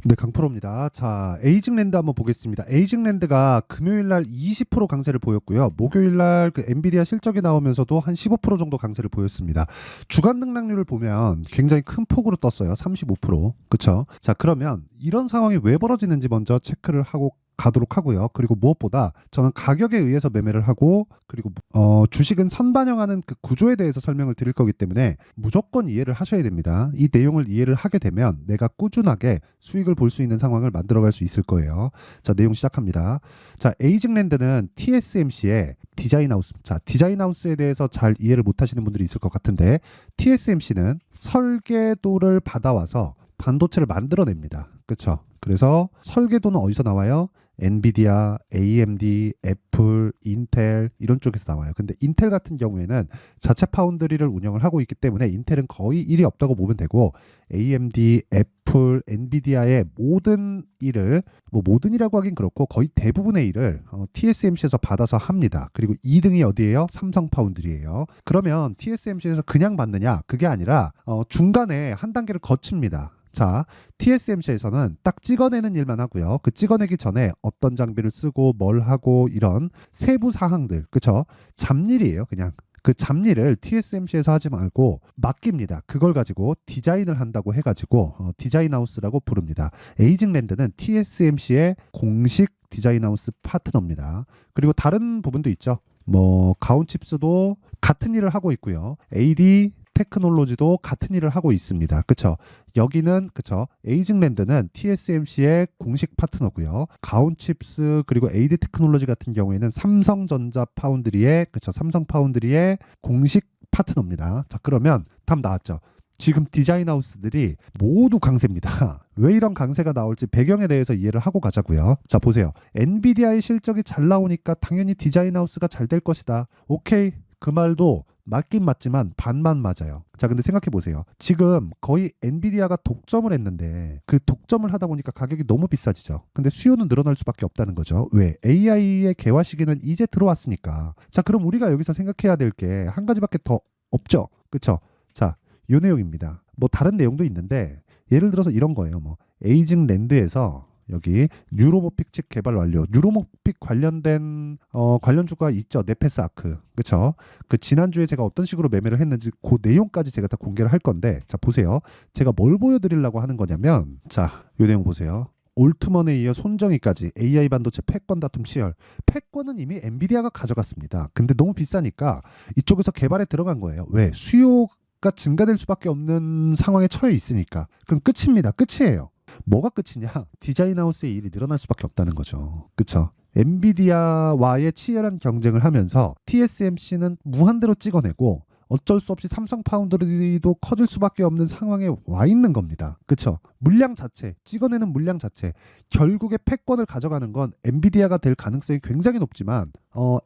네, 강프로입니다. 자, 에이징랜드 한번 보겠습니다. 에이징랜드가 금요일 날 20% 강세를 보였고요. 목요일 날 그 엔비디아 실적이 나오면서도 한 15% 정도 강세를 보였습니다. 주간 등락률을 보면 굉장히 큰 폭으로 떴어요. 35%. 그쵸? 자, 그러면 이런 상황이 왜 벌어지는지 먼저 체크를 하고 가도록 하고요. 그리고 무엇보다 저는 가격에 의해서 매매를 하고, 그리고 주식은 선반영하는 그 구조에 대해서 설명을 드릴 거기 때문에 무조건 이해를 하셔야 됩니다. 이 내용을 이해를 하게 되면 내가 꾸준하게 수익을 볼 수 있는 상황을 만들어갈 수 있을 거예요. 자, 내용 시작합니다. 자, 에이징랜드는 TSMC의 디자인하우스. 자, 디자인하우스에 대해서 잘 이해를 못 하시는 분들이 있을 것 같은데, TSMC는 설계도를 받아와서 반도체를 만들어냅니다. 그렇죠? 그래서 설계도는 어디서 나와요? 엔비디아, AMD, 애플, 인텔 이런 쪽에서 나와요. 근데 인텔 같은 경우에는 자체 파운드리를 운영을 하고 있기 때문에 인텔은 거의 일이 없다고 보면 되고, AMD, 애플, 엔비디아의 모든 일을, 뭐 모든이라고 하긴 그렇고 거의 대부분의 일을 TSMC에서 받아서 합니다. 그리고 2등이 어디예요? 삼성 파운드리예요. 그러면 TSMC에서 그냥 받느냐? 그게 아니라 중간에 한 단계를 거칩니다. 자, TSMC에서는 딱 찍어내는 일만 하고요. 그 찍어내기 전에 어떤 장비를 쓰고 뭘 하고 이런 세부 사항들, 그쵸? 잡일이에요, 그냥. 그 잡일을 TSMC에서 하지 말고 맡깁니다. 그걸 가지고 디자인을 한다고 해가지고 디자인하우스라고 부릅니다. 에이징랜드는 TSMC의 공식 디자인하우스 파트너입니다. 그리고 다른 부분도 있죠. 뭐 가온칩스도 같은 일을 하고 있고요. AD 테크놀로지도 같은 일을 하고 있습니다. 그쵸? 여기는, 그쵸? 에이징랜드는 TSMC의 공식 파트너고요. 가온칩스 그리고 AD 테크놀로지 같은 경우에는 삼성전자 파운드리의, 그쵸? 삼성 파운드리의 공식 파트너입니다. 자, 그러면 답 나왔죠? 지금 디자인 하우스들이 모두 강세입니다. 왜 이런 강세가 나올지 배경에 대해서 이해를 하고 가자고요. 자, 보세요. 엔비디아의 실적이 잘 나오니까 당연히 디자인 하우스가 잘 될 것이다. 오케이. 그 말도 맞긴 맞지만 반만 맞아요. 자, 근데 생각해 보세요. 지금 거의 엔비디아가 독점을 했는데 그 독점을 하다 보니까 가격이 너무 비싸지죠. 근데 수요는 늘어날 수밖에 없다는 거죠. 왜? AI의 개화 시기는 이제 들어왔으니까. 자, 그럼 우리가 여기서 생각해야 될 게 한 가지밖에 더 없죠. 그쵸? 자, 요 내용입니다. 뭐 다른 내용도 있는데, 예를 들어서 이런 거예요. 뭐 에이징랜드에서 여기 뉴로모픽 칩 개발 완료. 뉴로모픽 관련된 관련주가 있죠. 네페스 아크. 그렇죠? 그 지난주에 제가 어떤 식으로 매매를 했는지 그 내용까지 제가 다 공개를 할 건데, 자, 보세요. 제가 뭘 보여드리려고 하는 거냐면, 자, 요 내용 보세요. 올트먼에 이어 손정희까지 AI 반도체 패권 다툼 치열. 패권은 이미 엔비디아가 가져갔습니다. 근데 너무 비싸니까 이쪽에서 개발에 들어간 거예요. 왜? 수요가 증가될 수밖에 없는 상황에 처해 있으니까. 그럼 끝입니다. 끝이에요. 뭐가 끝이냐? 디자인하우스의 일이 늘어날 수밖에 없다는 거죠. 그쵸? 엔비디아와의 치열한 경쟁을 하면서 TSMC는 무한대로 찍어내고 어쩔 수 없이 삼성 파운드리도 커질 수밖에 없는 상황에 와 있는 겁니다. 그쵸? 물량 자체, 찍어내는 물량 자체, 결국에 패권을 가져가는 건 엔비디아가 될 가능성이 굉장히 높지만,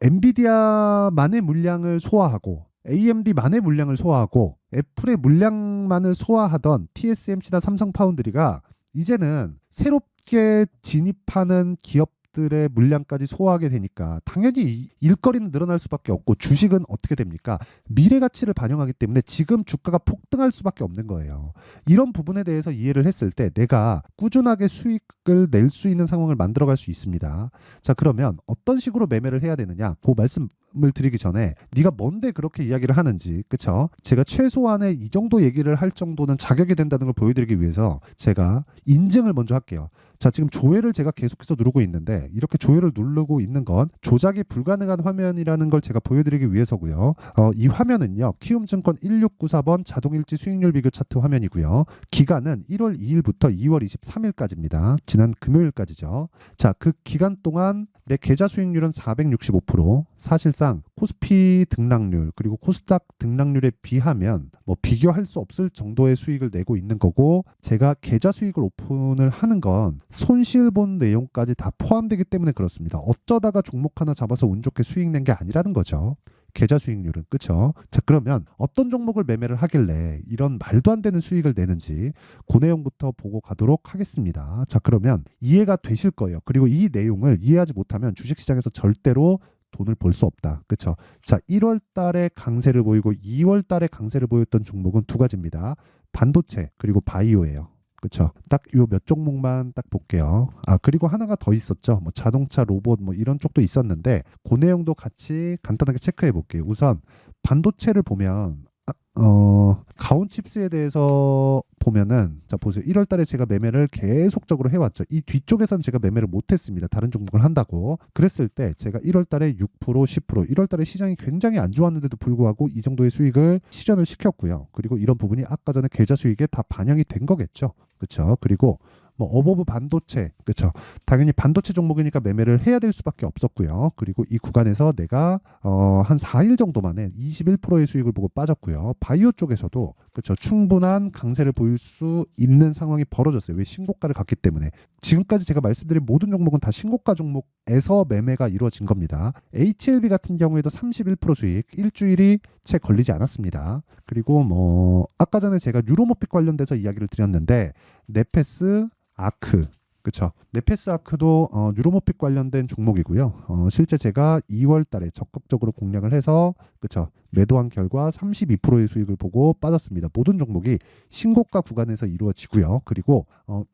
엔비디아만의 물량을 소화하고 AMD만의 물량을 소화하고 애플의 물량만을 소화하던 TSMC나 삼성 파운드리가 이제는 새롭게 진입하는 기업들의 물량까지 소화하게 되니까 당연히 일거리는 늘어날 수밖에 없고, 주식은 어떻게 됩니까? 미래 가치를 반영하기 때문에 지금 주가가 폭등할 수밖에 없는 거예요. 이런 부분에 대해서 이해를 했을 때 내가 꾸준하게 수익을 낼 수 있는 상황을 만들어갈 수 있습니다. 자, 그러면 어떤 식으로 매매를 해야 되느냐? 그 말씀을 드리기 전에 네가 뭔데 그렇게 이야기를 하는지, 그쵸? 제가 최소한의 이 정도 얘기를 할 정도는 자격이 된다는 걸 보여드리기 위해서 제가 인증을 먼저 할게요. 자, 지금 조회를 제가 계속해서 누르고 있는데, 이렇게 조회를 누르고 있는 건 조작이 불가능한 화면이라는 걸 제가 보여드리기 위해서고요. 이 화면은요, 키움증권 1694번 자동일지 수익률 비교 차트 화면이고요. 기간은 1월 2일부터 2월 23일까지입니다. 지난 금요일까지죠. 자, 그 기간 동안 내 계좌 수익률은 465%. 사실상 코스피 등락률 그리고 코스닥 등락률에 비하면 뭐 비교할 수 없을 정도의 수익을 내고 있는 거고, 제가 계좌 수익을 오픈을 하는 건 손실 본 내용까지 다 포함되기 때문에 그렇습니다. 어쩌다가 종목 하나 잡아서 운 좋게 수익 낸 게 아니라는 거죠. 계좌 수익률은. 그쵸? 자, 그러면 어떤 종목을 매매를 하길래 이런 말도 안 되는 수익을 내는지 그 내용부터 보고 가도록 하겠습니다. 자, 그러면 이해가 되실 거예요. 그리고 이 내용을 이해하지 못하면 주식시장에서 절대로 돈을 벌 수 없다. 그쵸? 자, 1월 달에 강세를 보이고 2월 달에 강세를 보였던 종목은 두 가지입니다. 반도체 그리고 바이오예요. 그쵸. 딱 요 몇 종목만 딱 볼게요. 아, 그리고 하나가 더 있었죠. 뭐 자동차, 로봇 뭐 이런 쪽도 있었는데 그 내용도 같이 간단하게 체크해 볼게요. 우선 반도체를 보면 가온칩스에 대해서 보면은 자 보세요. 1월 달에 제가 매매를 계속적으로 해왔죠. 이 뒤쪽에선 제가 매매를 못했습니다. 다른 종목을 한다고. 그랬을 때 제가 1월 달에 6%, 10%, 1월 달에 시장이 굉장히 안 좋았는데도 불구하고 이 정도의 수익을 실현을 시켰고요. 그리고 이런 부분이 아까 전에 계좌 수익에 다 반영이 된 거겠죠. 그렇죠. 그리고 뭐 어버브 반도체, 그렇죠. 당연히 반도체 종목이니까 매매를 해야 될 수밖에 없었고요. 그리고 이 구간에서 내가 한 4일 정도 만에 21%의 수익을 보고 빠졌고요. 바이오 쪽에서도 그렇죠. 충분한 강세를 보일 수 있는 상황이 벌어졌어요. 왜? 신고가를 갔기 때문에. 지금까지 제가 말씀드린 모든 종목은 다 신고가 종목에서 매매가 이루어진 겁니다. HLB 같은 경우에도 31% 수익, 일주일이 채 걸리지 않았습니다. 그리고 뭐 아까 전에 제가 유로모픽 관련돼서 이야기를 드렸는데 네페스, 아크, 그쵸. 네페스 아크도 유로모픽 관련된 종목이고요. 실제 제가 2월 달에 적극적으로 공략을 해서 그쵸. 매도한 결과 32%의 수익을 보고 빠졌습니다. 모든 종목이 신고가 구간에서 이루어지고요. 그리고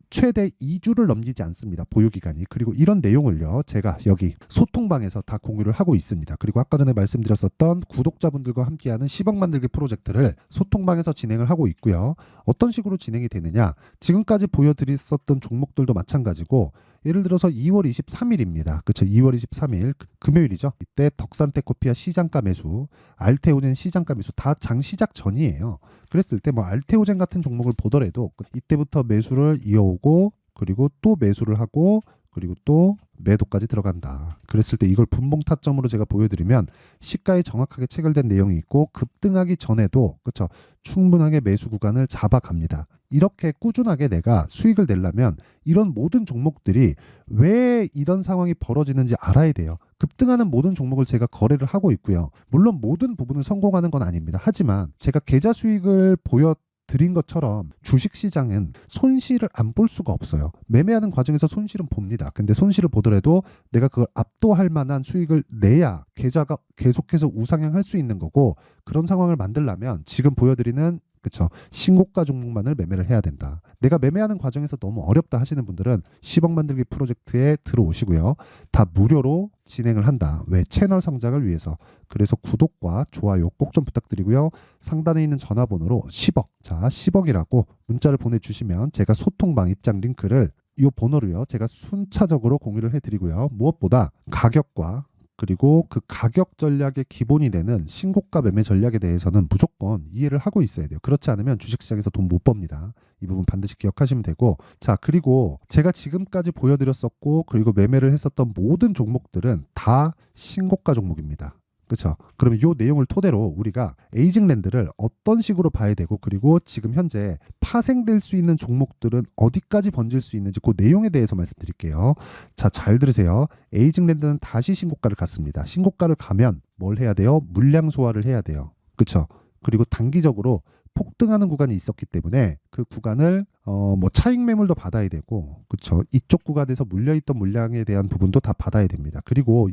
최대 2주를 넘기지 않습니다. 보유 기간이. 그리고 이런 내용을요. 제가 여기 소통방에서 다 공유를 하고 있습니다. 그리고 아까 전에 말씀드렸었던 구독자분들과 함께하는 10억 만들기 프로젝트를 소통방에서 진행을 하고 있고요. 어떤 식으로 진행이 되느냐? 지금까지 보여드렸었던 종목들도 마찬가지고 예를 들어서 2월 23일입니다. 그렇죠. 2월 23일 금요일이죠. 이때 덕산테코피아 시장가 매수, 알테오젠 시장가 매수 다 장 시작 전이에요. 그랬을 때 뭐 알테오젠 같은 종목을 보더라도 이때부터 매수를 이어오고 그리고 또 매수를 하고 그리고 또 매도까지 들어간다. 그랬을 때 이걸 분봉 타점으로 제가 보여드리면 시가에 정확하게 체결된 내용이 있고 급등하기 전에도 그렇죠. 충분하게 매수 구간을 잡아갑니다. 이렇게 꾸준하게 내가 수익을 내려면 이런 모든 종목들이 왜 이런 상황이 벌어지는지 알아야 돼요. 급등하는 모든 종목을 제가 거래를 하고 있고요. 물론 모든 부분을 성공하는 건 아닙니다. 하지만 제가 계좌 수익을 드린 것처럼 주식시장은 손실을 안 볼 수가 없어요. 매매하는 과정에서 손실은 봅니다. 근데 손실을 보더라도 내가 그걸 압도할 만한 수익을 내야 계좌가 계속해서 우상향할 수 있는 거고 그런 상황을 만들려면 지금 보여드리는 그쵸. 신고가 종목만을 매매를 해야 된다. 내가 매매하는 과정에서 너무 어렵다 하시는 분들은 10억 만들기 프로젝트에 들어오시고요. 다 무료로 진행을 한다. 왜? 채널 성장을 위해서. 그래서 구독과 좋아요 꼭 좀 부탁드리고요. 상단에 있는 전화번호로 10억, 자 10억이라고 문자를 보내주시면 제가 소통방 입장 링크를 이 번호로요. 제가 순차적으로 공유를 해드리고요. 무엇보다 가격과 그리고 그 가격 전략의 기본이 되는 신고가 매매 전략에 대해서는 무조건 이해를 하고 있어야 돼요. 그렇지 않으면 주식시장에서 돈 못 법니다. 이 부분 반드시 기억하시면 되고 자 그리고 제가 지금까지 보여드렸었고 그리고 매매를 했었던 모든 종목들은 다 신고가 종목입니다. 그렇죠. 그러면 이 내용을 토대로 우리가 에이징랜드를 어떤 식으로 봐야 되고 그리고 지금 현재 파생될 수 있는 종목들은 어디까지 번질 수 있는지 그 내용에 대해서 말씀드릴게요. 자, 잘 들으세요. 에이징랜드는 다시 신고가를 갔습니다. 신고가를 가면 뭘 해야 돼요? 물량 소화를 해야 돼요. 그렇죠. 그리고 단기적으로 폭등하는 구간이 있었기 때문에 그 구간을 뭐 차익 매물도 받아야 되고 그렇죠. 이쪽 구간에서 물려있던 물량에 대한 부분도 다 받아야 됩니다. 그리고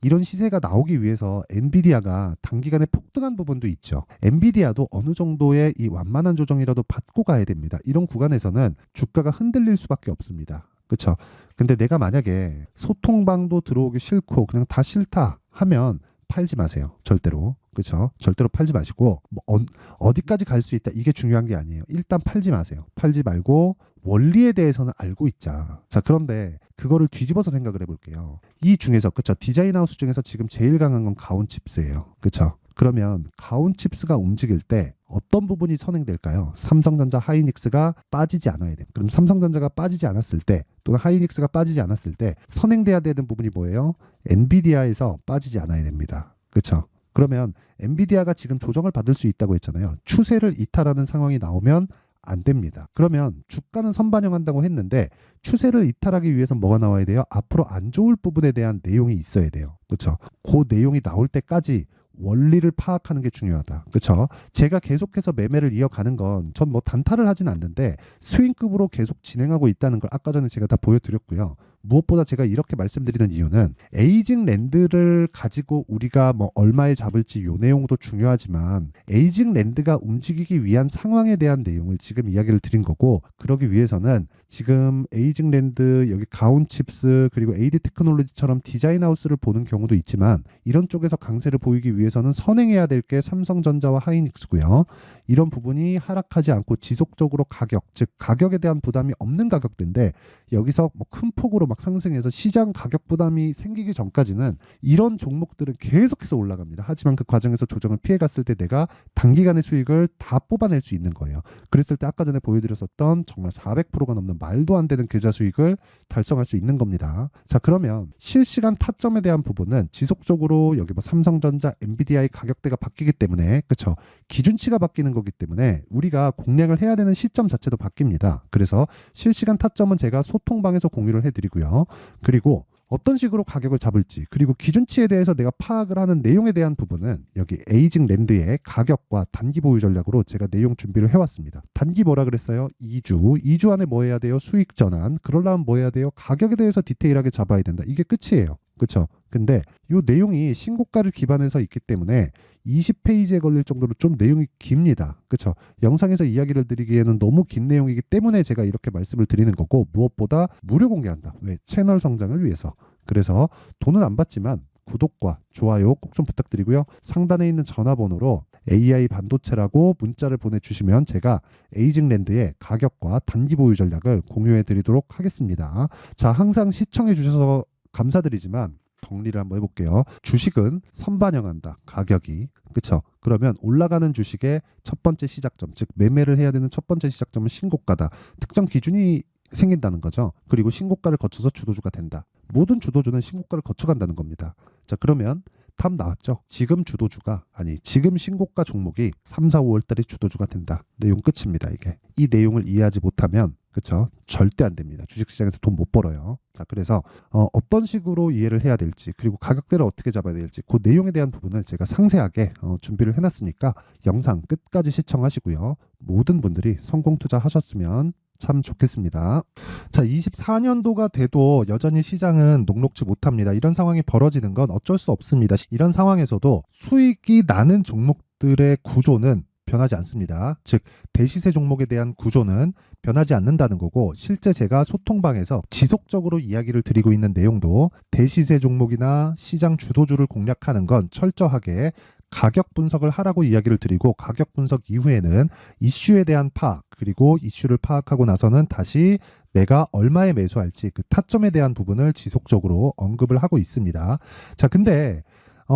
이런 시세가 나오기 위해서 엔비디아가 단기간에 폭등한 부분도 있죠. 엔비디아도 어느 정도의 이 완만한 조정이라도 받고 가야 됩니다. 이런 구간에서는 주가가 흔들릴 수밖에 없습니다. 그렇죠. 근데 내가 만약에 소통방도 들어오기 싫고 그냥 다 싫다 하면 팔지 마세요. 절대로. 그렇죠? 절대로 팔지 마시고 뭐 어디까지 갈 수 있다. 이게 중요한 게 아니에요. 일단 팔지 마세요. 팔지 말고 원리에 대해서는 알고 있자. 자, 그런데 그거를 뒤집어서 생각을 해볼게요. 이 중에서 그렇죠? 디자인 하우스 중에서 지금 제일 강한 건 가온칩스예요. 그렇죠? 그러면 가온칩스가 움직일 때 어떤 부분이 선행될까요? 삼성전자, 하이닉스가 빠지지 않아야 돼요. 그럼 삼성전자가 빠지지 않았을 때 또는 하이닉스가 빠지지 않았을 때 선행돼야 되는 부분이 뭐예요? 엔비디아에서 빠지지 않아야 됩니다. 그렇죠? 그러면 엔비디아가 지금 조정을 받을 수 있다고 했잖아요. 추세를 이탈하는 상황이 나오면 안 됩니다. 그러면 주가는 선반영한다고 했는데 추세를 이탈하기 위해서 뭐가 나와야 돼요? 앞으로 안 좋을 부분에 대한 내용이 있어야 돼요. 그렇죠? 그 내용이 나올 때까지 원리를 파악하는 게 중요하다. 그렇죠? 제가 계속해서 매매를 이어가는 건 전 뭐 단타를 하진 않는데 스윙급으로 계속 진행하고 있다는 걸 아까 전에 제가 다 보여드렸고요. 무엇보다 제가 이렇게 말씀드리는 이유는 에이징 랜드를 가지고 우리가 뭐 얼마에 잡을지 요 내용도 중요하지만 에이징 랜드가 움직이기 위한 상황에 대한 내용을 지금 이야기를 드린 거고, 그러기 위해서는 지금 에이징 랜드 여기 가온칩스 그리고 AD 테크놀로지처럼 디자인 하우스를 보는 경우도 있지만 이런 쪽에서 강세를 보이기 위해서는 선행해야 될 게 삼성전자와 하이닉스고요. 이런 부분이 하락하지 않고 지속적으로 가격, 즉 가격에 대한 부담이 없는 가격대인데 여기서 뭐 큰 폭으로 막 상승해서 시장 가격 부담이 생기기 전까지는 이런 종목들은 계속해서 올라갑니다. 하지만 그 과정에서 조정을 피해갔을 때 내가 단기간의 수익을 다 뽑아낼 수 있는 거예요. 그랬을 때 아까 전에 보여드렸었던 정말 400%가 넘는 말도 안 되는 계좌 수익을 달성할 수 있는 겁니다. 자, 그러면 실시간 타점에 대한 부분은 지속적으로 여기 뭐 삼성전자, 엔비디아의 가격대가 바뀌기 때문에, 그렇죠? 기준치가 바뀌는 거기 때문에 우리가 공략을 해야 되는 시점 자체도 바뀝니다. 그래서 실시간 타점은 제가 소통방에서 공유를 해드리고요. 그리고 어떤 식으로 가격을 잡을지, 그리고 기준치에 대해서 내가 파악을 하는 내용에 대한 부분은 여기 에이징 랜드의 가격과 단기 보유 전략으로 제가 내용 준비를 해왔습니다. 단기 뭐라 그랬어요? 2주 안에 뭐 해야 돼요? 수익 전환. 그러려면 뭐 해야 돼요? 가격에 대해서 디테일하게 잡아야 된다. 이게 끝이에요. 그렇죠? 근데 이 내용이 신고가를 기반해서 있기 때문에 20페이지에 걸릴 정도로 좀 내용이 깁니다. 그렇죠? 영상에서 이야기를 드리기에는 너무 긴 내용이기 때문에 제가 이렇게 말씀을 드리는 거고, 무엇보다 무료 공개한다. 왜? 채널 성장을 위해서. 그래서 돈은 안 받지만 구독과 좋아요 꼭 좀 부탁드리고요. 상단에 있는 전화번호로 AI 반도체라고 문자를 보내주시면 제가 에이징랜드의 가격과 단기 보유 전략을 공유해 드리도록 하겠습니다. 자, 항상 시청해 주셔서 감사드리지만 정리를 한번 해볼게요. 주식은 선반영한다. 가격이. 그렇죠? 그러면 올라가는 주식의 첫 번째 시작점, 즉 매매를 해야 되는 첫 번째 시작점은 신고가다. 특정 기준이 생긴다는 거죠. 그리고 신고가를 거쳐서 주도주가 된다. 모든 주도주는 신고가를 거쳐간다는 겁니다. 자, 그러면 답 나왔죠? 지금 주도주가, 아니 지금 신고가 종목이 3, 4, 5월 달에 주도주가 된다. 내용 끝입니다. 이게. 이 내용을 이해하지 못하면, 그렇죠? 절대 안 됩니다. 주식시장에서 돈 못 벌어요. 자, 그래서 어떤 식으로 이해를 해야 될지, 그리고 가격대를 어떻게 잡아야 될지 그 내용에 대한 부분을 제가 상세하게 준비를 해놨으니까 영상 끝까지 시청하시고요. 모든 분들이 성공 투자하셨으면 참 좋겠습니다. 자, 24년도가 돼도 여전히 시장은 녹록지 못합니다. 이런 상황이 벌어지는 건 어쩔 수 없습니다. 이런 상황에서도 수익이 나는 종목들의 구조는 변하지 않습니다. 즉 대시세 종목에 대한 구조는 변하지 않는다는 거고, 실제 제가 소통방에서 지속적으로 이야기를 드리고 있는 내용도 대시세 종목이나 시장 주도주를 공략하는 건 철저하게 가격 분석을 하라고 이야기를 드리고, 가격 분석 이후에는 이슈에 대한 파악, 그리고 이슈를 파악하고 나서는 다시 내가 얼마에 매수할지 그 타점에 대한 부분을 지속적으로 언급을 하고 있습니다. 자, 근데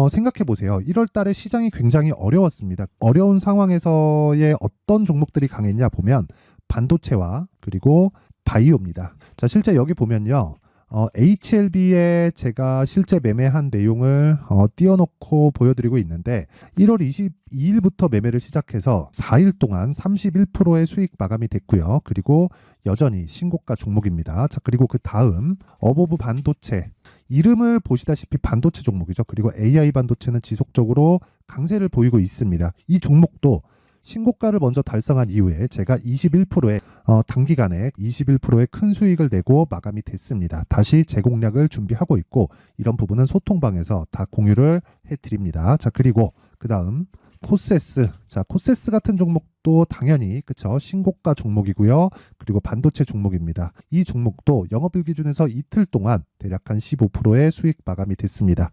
생각해 보세요. 1월 달에 시장이 굉장히 어려웠습니다. 어려운 상황에서의 어떤 종목들이 강했냐 보면 반도체와 그리고 바이오입니다. 자, 실제 여기 보면요. HLB에 제가 실제 매매한 내용을 띄워놓고 보여드리고 있는데 1월 22일부터 매매를 시작해서 4일 동안 31%의 수익 마감이 됐고요. 그리고 여전히 신고가 종목입니다. 자, 그리고 그 다음 어보브 반도체, 이름을 보시다시피 반도체 종목이죠. 그리고 AI 반도체는 지속적으로 강세를 보이고 있습니다. 이 종목도 신고가를 먼저 달성한 이후에 제가 21%의 단기간에 21%의 큰 수익을 내고 마감이 됐습니다. 다시 재공략을 준비하고 있고, 이런 부분은 소통방에서 다 공유를 해드립니다. 자, 그리고 그 다음 코세스. 자, 코세스 같은 종목도 당연히, 그쵸, 신고가 종목이고요. 그리고 반도체 종목입니다. 이 종목도 영업일 기준에서 이틀 동안 대략 한 15%의 수익 마감이 됐습니다.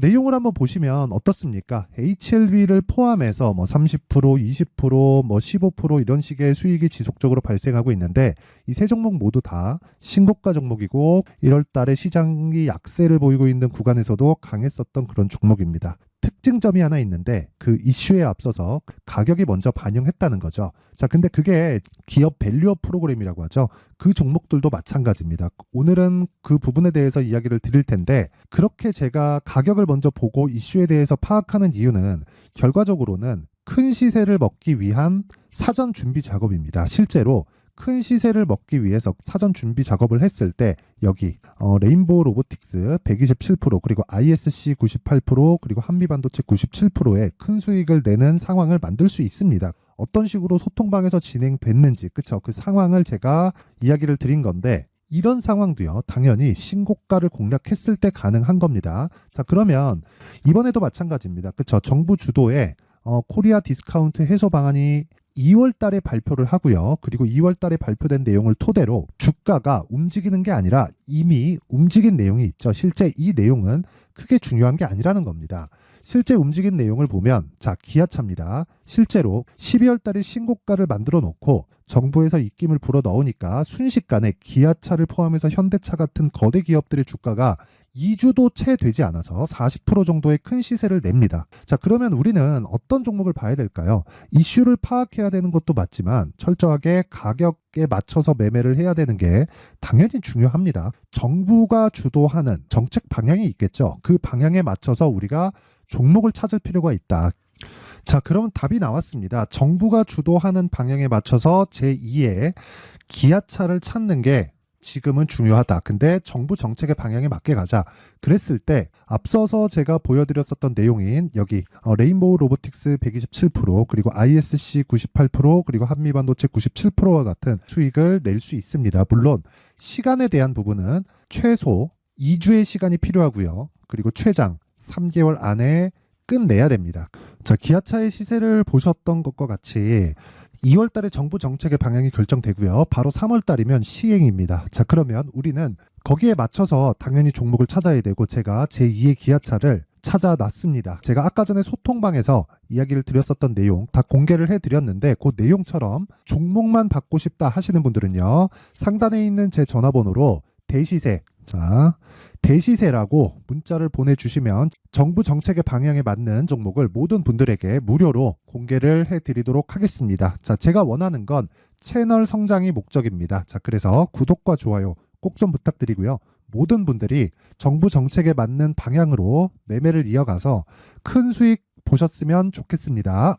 내용을 한번 보시면 어떻습니까? HLB를 포함해서 뭐 30%, 20%, 뭐 15% 이런 식의 수익이 지속적으로 발생하고 있는데, 이 세 종목 모두 다 신고가 종목이고 1월 달에 시장이 약세를 보이고 있는 구간에서도 강했었던 그런 종목입니다. 특징점이 하나 있는데 그 이슈에 앞서서 가격이 먼저 반영했다는 거죠. 자, 근데 그게 기업 밸류업 프로그램이라고 하죠. 그 종목들도 마찬가지입니다. 오늘은 그 부분에 대해서 이야기를 드릴 텐데, 그렇게 제가 가격을 먼저 보고 이슈에 대해서 파악하는 이유는 결과적으로는 큰 시세를 먹기 위한 사전 준비 작업입니다. 실제로 큰 시세를 먹기 위해서 사전 준비 작업을 했을 때 여기 레인보우 로보틱스 127%, 그리고 ISC 98%, 그리고 한미반도체 97%의 큰 수익을 내는 상황을 만들 수 있습니다. 어떤 식으로 소통방에서 진행됐는지, 그쵸? 그 상황을 제가 이야기를 드린 건데, 이런 상황도요, 당연히 신고가를 공략했을 때 가능한 겁니다. 자, 그러면 이번에도 마찬가지입니다. 그쵸? 정부 주도의 코리아 디스카운트 해소 방안이 2월 달에 발표를 하고요. 그리고 2월 달에 발표된 내용을 토대로 주가가 움직이는 게 아니라 이미 움직인 내용이 있죠. 실제 이 내용은 크게 중요한 게 아니라는 겁니다. 실제 움직인 내용을 보면, 자, 기아차입니다. 실제로 12월 달에 신고가를 만들어 놓고 정부에서 입김을 불어 넣으니까 순식간에 기아차를 포함해서 현대차 같은 거대 기업들의 주가가 2주도 채 되지 않아서 40% 정도의 큰 시세를 냅니다. 자, 그러면 우리는 어떤 종목을 봐야 될까요? 이슈를 파악해야 되는 것도 맞지만 철저하게 가격에 맞춰서 매매를 해야 되는 게 당연히 중요합니다. 정부가 주도하는 정책 방향이 있겠죠. 그 방향에 맞춰서 우리가 종목을 찾을 필요가 있다. 자, 그러면 답이 나왔습니다. 정부가 주도하는 방향에 맞춰서 제2의 기아차를 찾는 게 지금은 중요하다. 근데 정부 정책의 방향에 맞게 가자. 그랬을 때 앞서서 제가 보여드렸었던 내용인 여기 레인보우 로보틱스 127% 그리고 ISC 98% 그리고 한미반도체 97%와 같은 수익을 낼 수 있습니다. 물론 시간에 대한 부분은 최소 2주의 시간이 필요하고요. 그리고 최장 3개월 안에 끝내야 됩니다. 자, 기아차의 시세를 보셨던 것과 같이 2월 달에 정부 정책의 방향이 결정되고요. 바로 3월 달이면 시행입니다. 자, 그러면 우리는 거기에 맞춰서 당연히 종목을 찾아야 되고 제가 제2의 기아차를 찾아놨습니다. 제가 아까 전에 소통방에서 이야기를 드렸었던 내용 다 공개를 해드렸는데 그 내용처럼 종목만 받고 싶다 하시는 분들은요. 상단에 있는 제 전화번호로 대시세, 자, 대시세라고 문자를 보내주시면 정부 정책의 방향에 맞는 종목을 모든 분들에게 무료로 공개를 해드리도록 하겠습니다. 자, 제가 원하는 건 채널 성장이 목적입니다. 자, 그래서 구독과 좋아요 꼭 좀 부탁드리고요. 모든 분들이 정부 정책에 맞는 방향으로 매매를 이어가서 큰 수익 보셨으면 좋겠습니다.